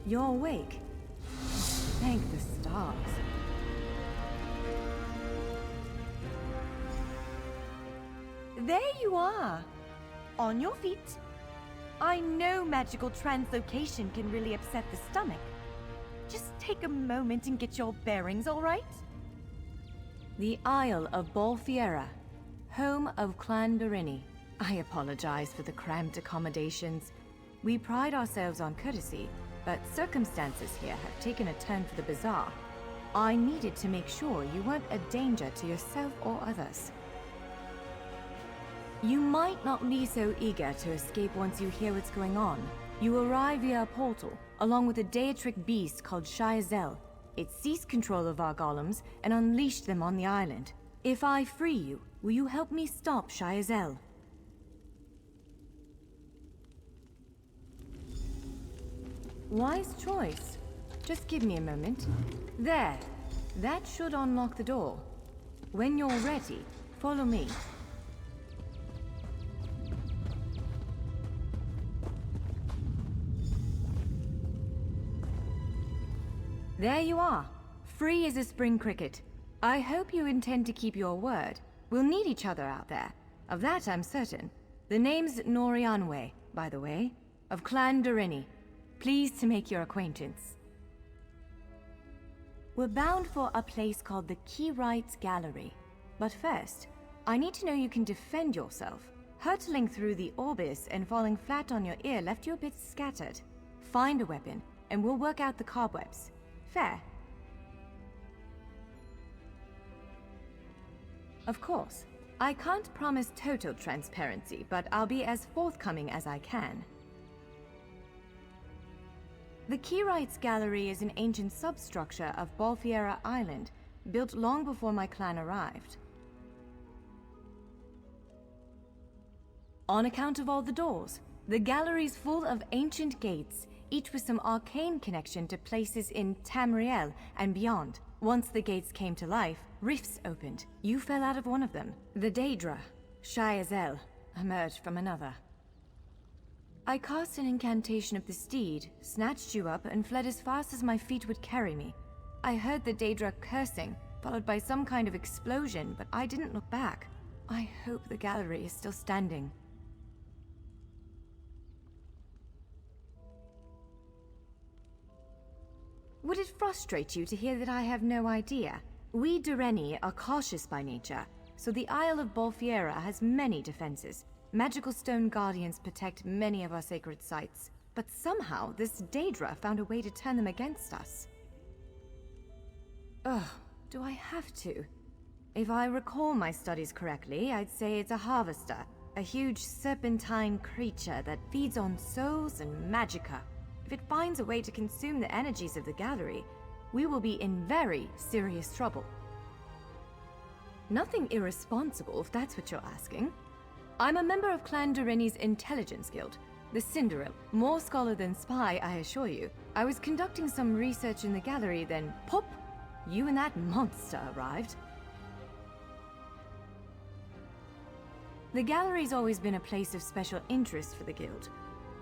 You're awake. Thank the stars. There you are! On your feet. I know magical translocation can really upset the stomach. Just take a moment and get your bearings, all right? The Isle of Bolfiera, home of Clan Dorini. I apologize for the cramped accommodations. We pride ourselves on courtesy, but circumstances here have taken a turn for the bizarre. I needed to make sure you weren't a danger to yourself or others. You might not be so eager to escape once you hear what's going on. You arrive via a portal, along with a Daetric beast called Shayazel. It seized control of our golems and unleashed them on the island. If I free you, will you help me stop Shayazel? Wise choice. Just give me a moment. There. That should unlock the door. When you're ready, follow me. There you are, free as a spring cricket. I hope you intend to keep your word. We'll need each other out there. Of that I'm certain. The name's Norianwe, by the way, of Clan Dorini. Pleased to make your acquaintance. We're bound for a place called the Keyrights Gallery. But first, I need to know you can defend yourself. Hurtling through the Orbis and falling flat on your ear left you a bit scattered. Find a weapon, and we'll work out the cobwebs. Fair. Of course. I can't promise total transparency, but I'll be as forthcoming as I can. The Keyrights Gallery is an ancient substructure of Bolfiera Island, built long before my clan arrived. On account of all the doors, the gallery's full of ancient gates, each with some arcane connection to places in Tamriel and beyond. Once the gates came to life, rifts opened. You fell out of one of them. The Daedra, Shayazel, emerged from another. I cast an incantation of the steed, snatched you up, and fled as fast as my feet would carry me. I heard the Daedra cursing, followed by some kind of explosion, but I didn't look back. I hope the gallery is still standing. Would it frustrate you to hear that I have no idea? We Doreni are cautious by nature, so the Isle of Bolfiera has many defenses. Magical stone guardians protect many of our sacred sites, but somehow this Daedra found a way to turn them against us. Ugh, do I have to? If I recall my studies correctly, I'd say it's a harvester, a huge serpentine creature that feeds on souls and magicka. If it finds a way to consume the energies of the gallery, we will be in very serious trouble. Nothing irresponsible, if that's what you're asking. I'm a member of Clan Dorini's Intelligence Guild, the Cinderil. More scholar than spy, I assure you. I was conducting some research in the gallery, then pop! You and that monster arrived. The gallery's always been a place of special interest for the guild,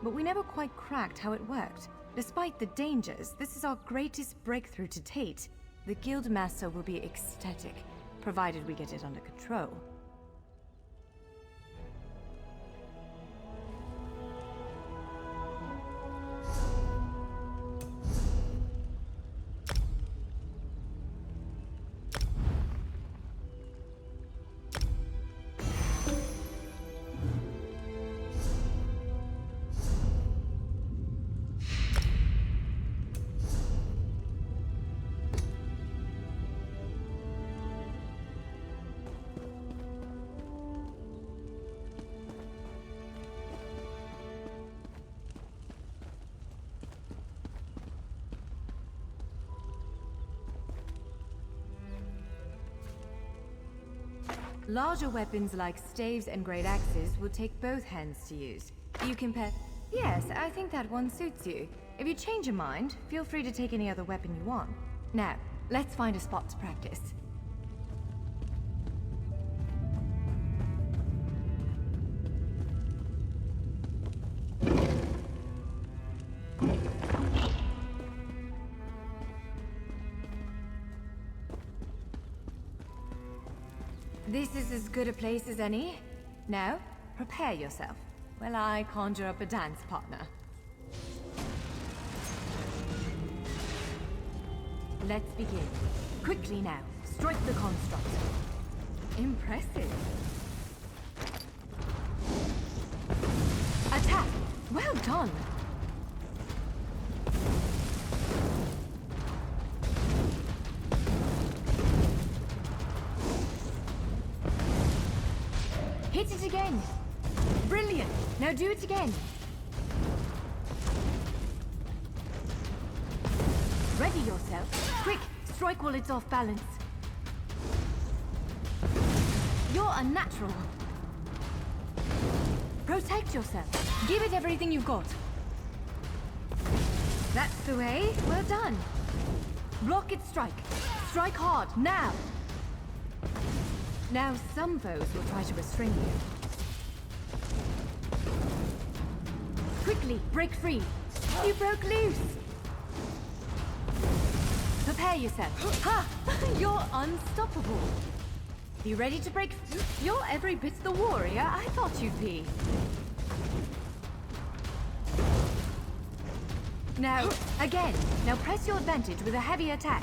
but we never quite cracked how it worked. Despite the dangers, this is our greatest breakthrough to date. The guild master will be ecstatic, provided we get it under control. Larger weapons like staves and great axes will take both hands to use. You can pair... Yes, I think that one suits you. If you change your mind, feel free to take any other weapon you want. Now, let's find a spot to practice. This is as good a place as any. Now, prepare yourself, while I conjure up a dance partner. Let's begin. Quickly now, strike the construct. Impressive. Attack! Well done! Hit it again! Brilliant! Now do it again! Ready yourself. Quick! Strike while it's off balance. You're unnatural. Protect yourself. Give it everything you've got. That's the way. Well done. Block its strike. Strike hard, now! Now some foes will try to restrain you. Quickly, break free. You broke loose. Prepare yourself. Ha! You're unstoppable. You ready to break? You're every bit the warrior I thought you'd be. Now, again. Now press your advantage with a heavy attack.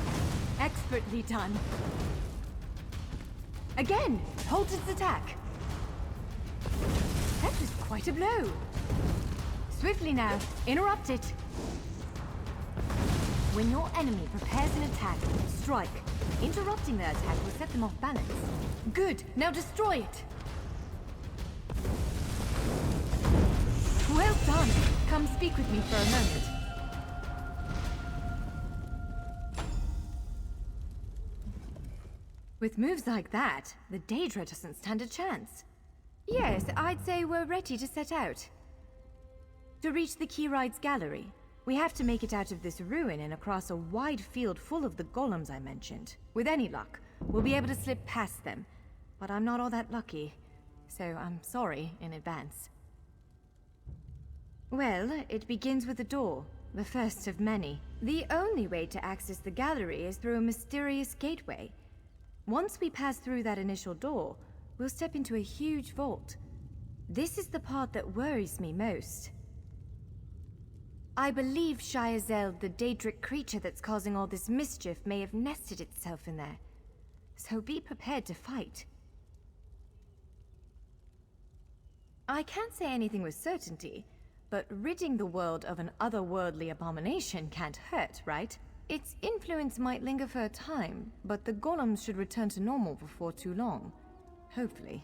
Expertly done. Again, hold its attack. That was quite a blow. Swiftly now, interrupt it. When your enemy prepares an attack, strike. Interrupting their attack will set them off balance. Good, now destroy it. Well done. Come speak with me for a moment. With moves like that, the Daedra doesn't stand a chance. Yes, I'd say we're ready to set out. To reach the Keyride's gallery, we have to make it out of this ruin and across a wide field full of the golems I mentioned. With any luck, we'll be able to slip past them. But I'm not all that lucky, so I'm sorry in advance. Well, it begins with a door, the first of many. The only way to access the gallery is through a mysterious gateway. Once we pass through that initial door, we'll step into a huge vault. This is the part that worries me most. I believe Shiazel, the Daedric creature that's causing all this mischief, may have nested itself in there. So be prepared to fight. I can't say anything with certainty, but ridding the world of an otherworldly abomination can't hurt, right? Its influence might linger for a time, but the golems should return to normal before too long. Hopefully.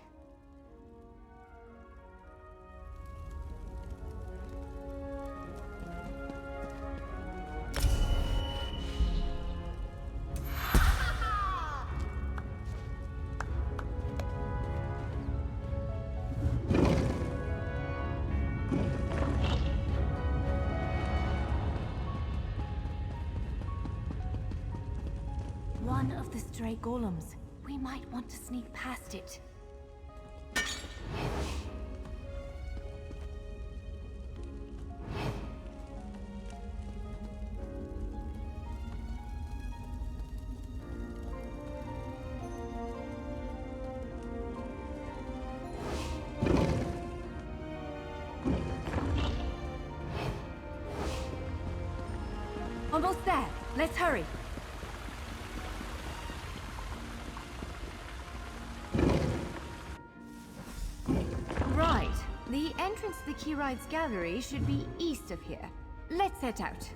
One of the stray golems. We might want to sneak past it. Almost there. Let's hurry. Right. The entrance to the Keyride's gallery should be east of here. Let's set out.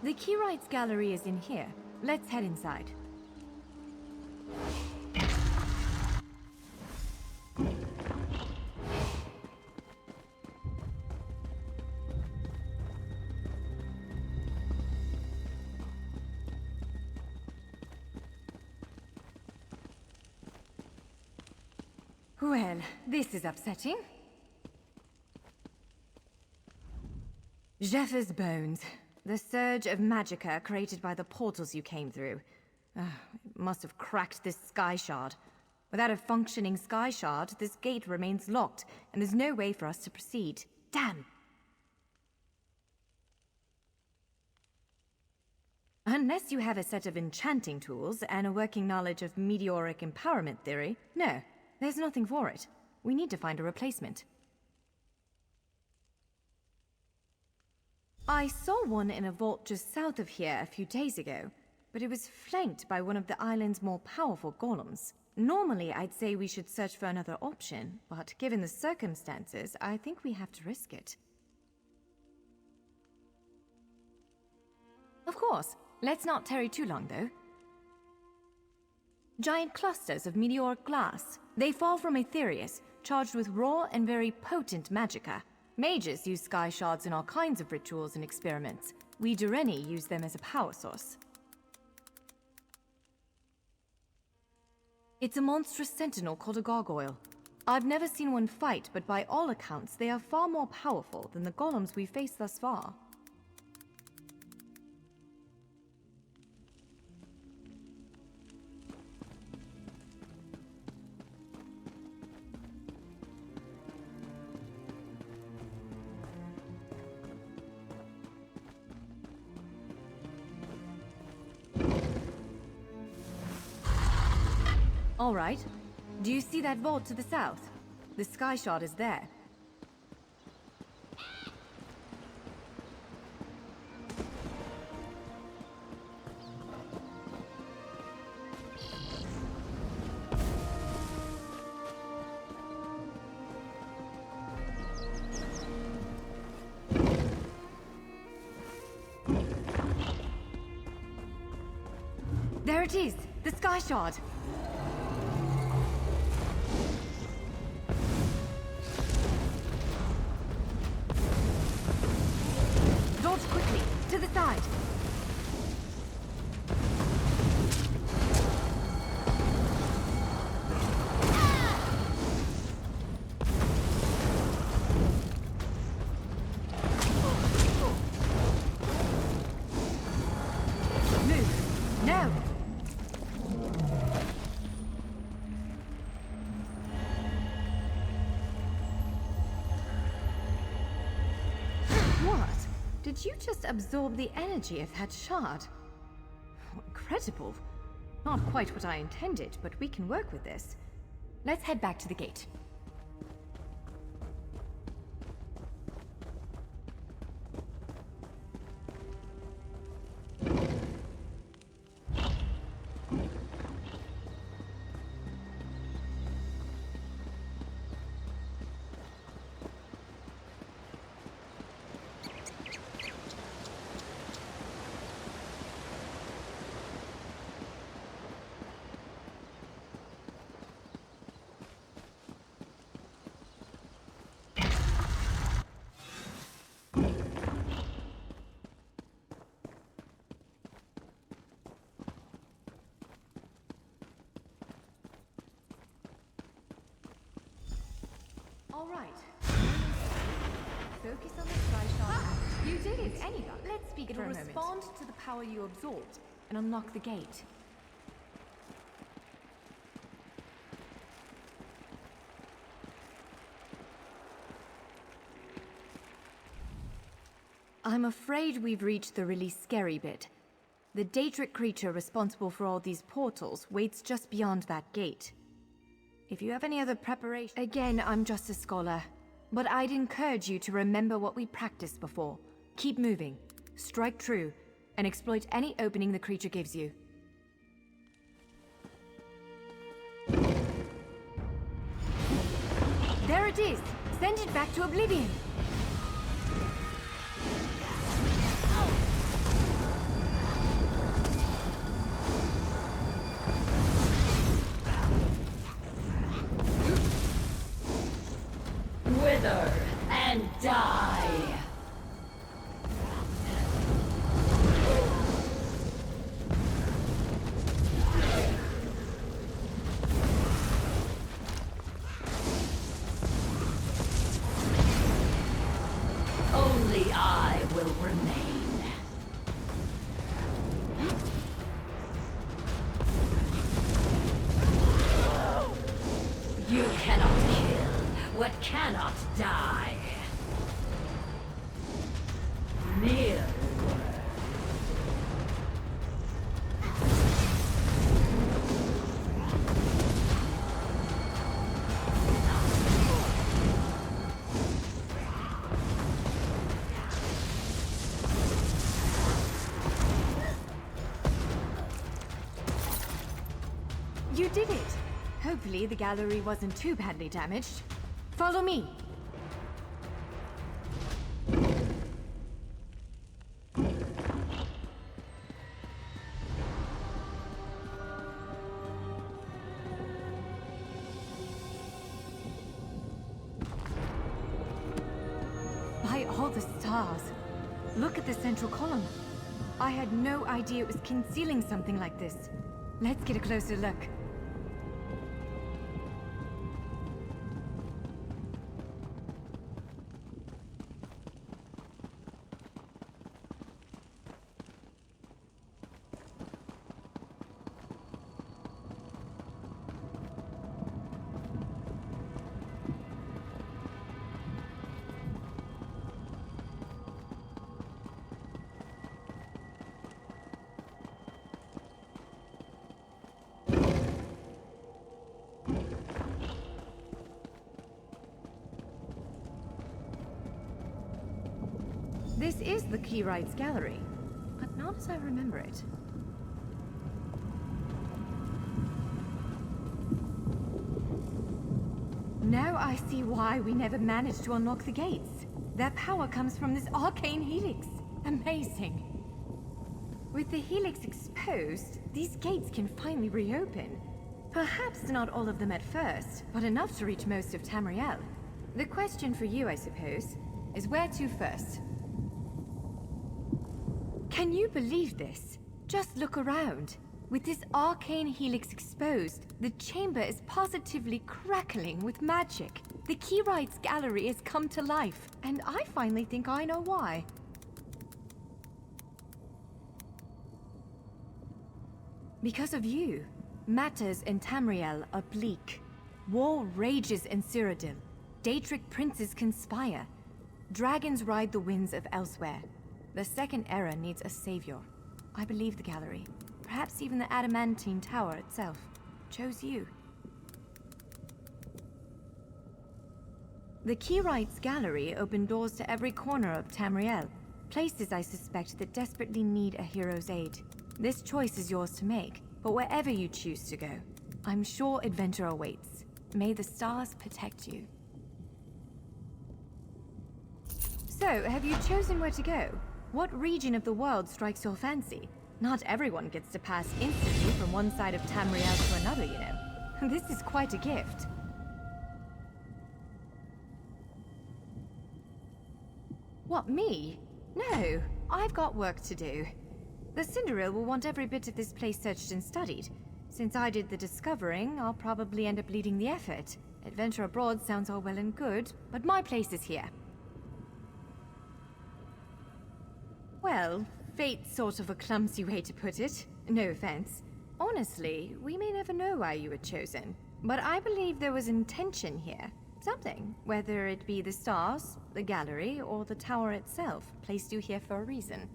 The Keyrites gallery is in here. Let's head inside. Well, this is upsetting. Jeffers' bones. The surge of magicka created by the portals you came through. It must have cracked this sky shard. Without a functioning sky shard, this gate remains locked, and there's no way for us to proceed. Damn! Unless you have a set of enchanting tools and a working knowledge of meteoric empowerment theory, no, there's nothing for it. We need to find a replacement. I saw one in a vault just south of here a few days ago, but it was flanked by one of the island's more powerful golems. Normally, I'd say we should search for another option, but given the circumstances, I think we have to risk it. Of course. Let's not tarry too long, though. Giant clusters of meteoric glass. They fall from Aetherius, charged with raw and very potent magicka. Mages use sky shards in all kinds of rituals and experiments. We Dureni use them as a power source. It's a monstrous sentinel called a gargoyle. I've never seen one fight, but by all accounts, they are far more powerful than the golems we've faced thus far. All right. Do you see that vault to the south? The sky shard is there. There it is! The sky shard! Quickly, to the side. Move. No. What? Did you just absorb the energy of that shard? Incredible. Not quite what I intended, but we can work with this. Let's head back to the gate. All right. Focus on the sky shard. You did it! Any luck? Let's speak for a moment. It'll respond to the power you absorbed and unlock the gate. I'm afraid we've reached the really scary bit. The Daedric creature responsible for all these portals waits just beyond that gate. If you have any other preparation... Again, I'm just a scholar. But I'd encourage you to remember what we practiced before. Keep moving, strike true, and exploit any opening the creature gives you. There it is! Send it back to oblivion! but cannot die. Kneel. You did it! Hopefully the gallery wasn't too badly damaged. Follow me! By all the stars! Look at the central column. I had no idea it was concealing something like this. Let's get a closer look. This is the Keyrights Gallery, but not as I remember it. Now I see why we never managed to unlock the gates. Their power comes from this arcane helix. Amazing. With the helix exposed, these gates can finally reopen. Perhaps not all of them at first, but enough to reach most of Tamriel. The question for you, I suppose, is where to first? Can you believe this? Just look around. With this arcane helix exposed, the chamber is positively crackling with magic. The Keyrights Gallery has come to life, and I finally think I know why. Because of you. Matters in Tamriel are bleak. War rages in Cyrodiil. Daedric princes conspire. Dragons ride the winds of elsewhere. The Second Era needs a savior. I believe the gallery, perhaps even the Adamantine Tower itself, chose you. The Keyrights Gallery opened doors to every corner of Tamriel, places I suspect that desperately need a hero's aid. This choice is yours to make, but wherever you choose to go, I'm sure adventure awaits. May the stars protect you. So, have you chosen where to go? What region of the world strikes your fancy? Not everyone gets to pass instantly from one side of Tamriel to another, you know. This is quite a gift. What, me? No, I've got work to do. The Cinderil will want every bit of this place searched and studied. Since I did the discovering, I'll probably end up leading the effort. Adventure abroad sounds all well and good, but my place is here. Well, fate's sort of a clumsy way to put it. No offense. Honestly, we may never know why you were chosen. But I believe there was intention here. Something, whether it be the stars, the gallery, or the tower itself, placed you here for a reason.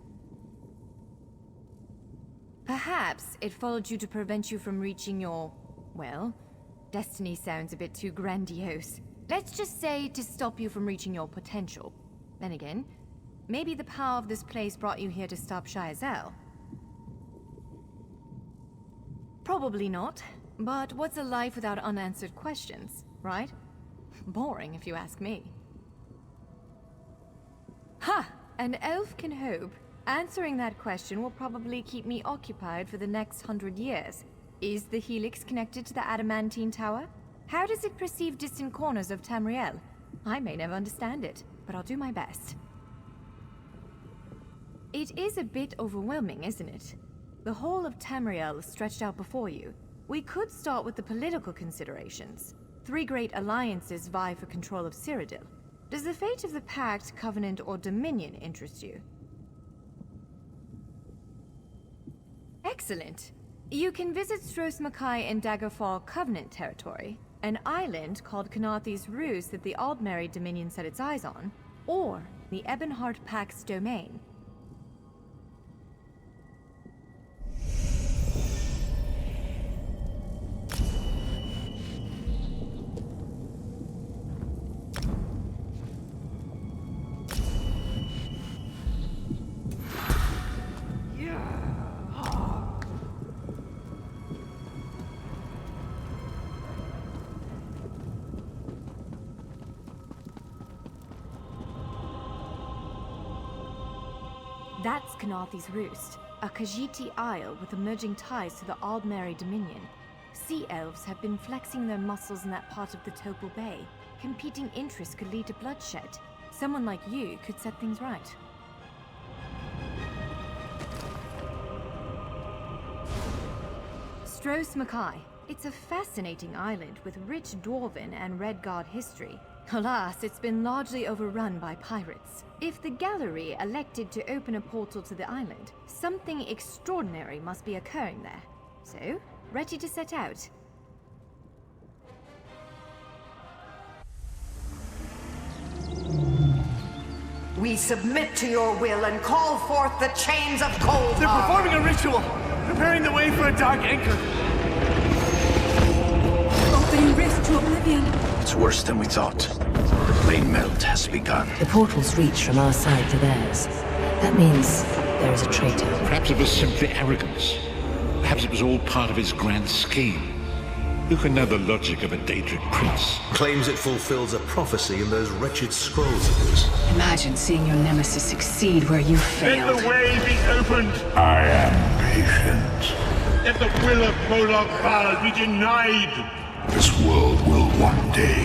Perhaps it followed you to prevent you from reaching your, well, destiny sounds a bit too grandiose. Let's just say to stop you from reaching your potential. Then again, maybe the power of this place brought you here to stop Shayazel. Probably not, but what's a life without unanswered questions, right? Boring, if you ask me. Ha! An elf can hope. Answering that question will probably keep me occupied for the next 100 years. Is the Helix connected to the Adamantine Tower? How does it perceive distant corners of Tamriel? I may never understand it, but I'll do my best. It is a bit overwhelming, isn't it? The whole of Tamriel stretched out before you. We could start with the political considerations. 3 great alliances vie for control of Cyrodiil. Does the fate of the Pact, Covenant, or Dominion interest you? Excellent. You can visit Stros Makai and Daggerfall Covenant territory. An island called Kanathi's Roost that the Aldmeri Dominion set its eyes on, or the Ebonheart Pack's domain. That's Kanathi's Roost, a Khajiiti isle with emerging ties to the Aldmeri Dominion. Sea elves have been flexing their muscles in that part of the Topal Bay. Competing interests could lead to bloodshed. Someone like you could set things right. Stros Mackay. It's a fascinating island with rich Dwarven and Red Guard history. Alas, it's been largely overrun by pirates. If the gallery elected to open a portal to the island, something extraordinary must be occurring there. So, ready to set out? We submit to your will and call forth the chains of cold. They're performing a ritual, preparing the way for a dark anchor. Opening rift to oblivion. It's worse than we thought. The plane melt has begun. The portals reach from our side to theirs. That means there is a traitor. Perhaps it was simply arrogance. Perhaps it was all part of his grand scheme. Who can know the logic of a Daedric prince? Claims it fulfills a prophecy in those wretched scrolls of his. Imagine seeing your nemesis succeed where you failed. Let the way be opened. I am patient. Let the will of Molag Bal be denied. This world will one day